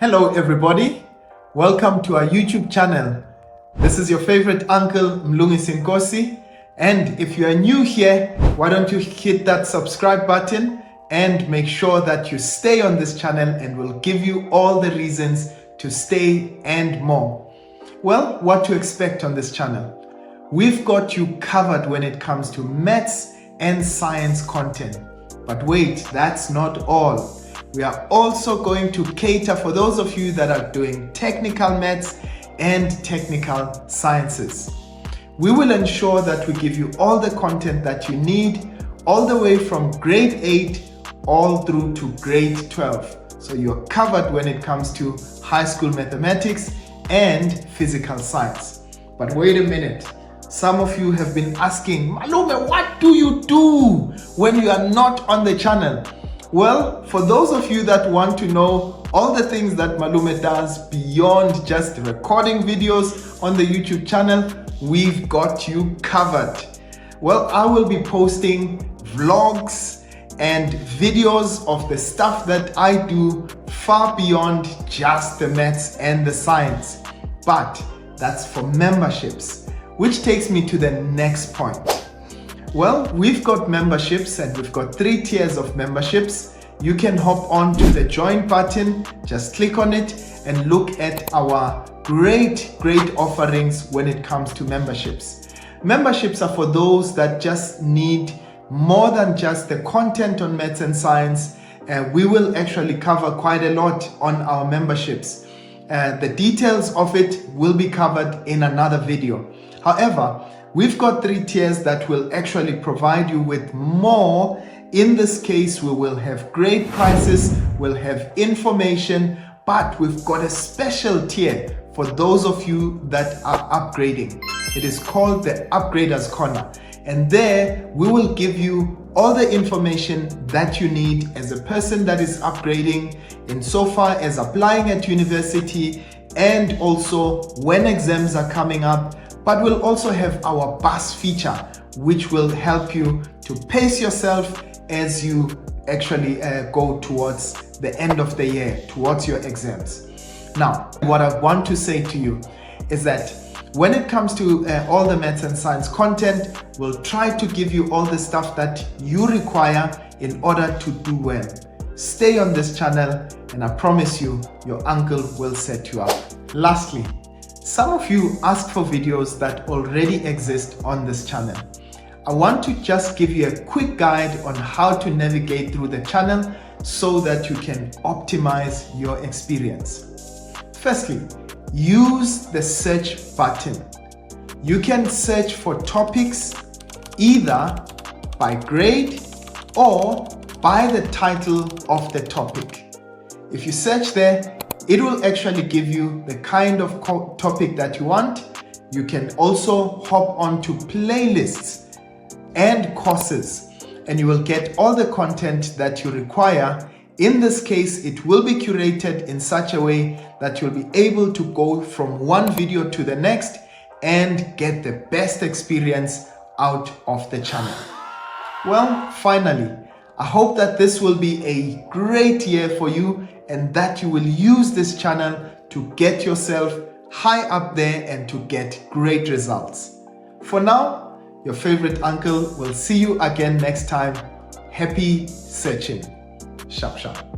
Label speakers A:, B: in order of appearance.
A: Hello everybody, welcome to our YouTube channel. This is your favorite uncle Mlungisi Nkosi, and if you are new here, why don't you hit that subscribe button and make sure that you stay on this channel, and we'll give you all the reasons to stay and more. Well, what to expect on this channel? We've got you covered when it comes to maths and science content. But wait, that's not all. We are also going to cater for those of you that are doing technical maths and technical sciences. We will ensure that we give you all the content that you need, all the way from grade 8 all through to grade 12. So you're covered when it comes to high school mathematics and physical science. But wait a minute. Some of you have been asking, Malume, what do you do when you are not on the channel? Well, for those of you that want to know all the things that Malume does beyond just recording videos on the YouTube channel, we've got you covered. Well, I will be posting vlogs and videos of the stuff that I do far beyond just the maths and the science. But that's for memberships, which takes me to the next point. Well, we've got memberships and we've got 3 tiers of memberships. You can hop on to the join button, just click on it and look at our great offerings when it comes to memberships. Memberships are for those that just need more than just the content on maths and science. We will actually cover quite a lot on our memberships. The details of it will be covered in another video. However, we've got 3 tiers that will actually provide you with more. In this case, we will have great prices, we'll have information, but we've got a special tier for those of you that are upgrading. It is called the Upgraders Corner. And there we will give you all the information that you need as a person that is upgrading, insofar as applying at university and also when exams are coming up. But we'll also have our bus feature, which will help you to pace yourself as you actually go towards the end of the year, towards your exams. Now, what I want to say to you is that when it comes to all the maths and science content, we'll try to give you all the stuff that you require in order to do well. Stay on this channel and I promise you, your uncle will set you up. Lastly, some of you ask for videos that already exist on this channel. I want to just give you a quick guide on how to navigate through the channel so that you can optimize your experience. Firstly, use the search button. You can search for topics either by grade or by the title of the topic. If you search there, it will actually give you the kind of topic that you want. You can also hop onto playlists and courses, and you will get all the content that you require. In this case, it will be curated in such a way that you'll be able to go from one video to the next and get the best experience out of the channel. Well, finally, I hope that this will be a great year for you and that you will use this channel to get yourself high up there and to get great results. For now, your favorite uncle will see you again next time. Happy searching. Sharp, sharp.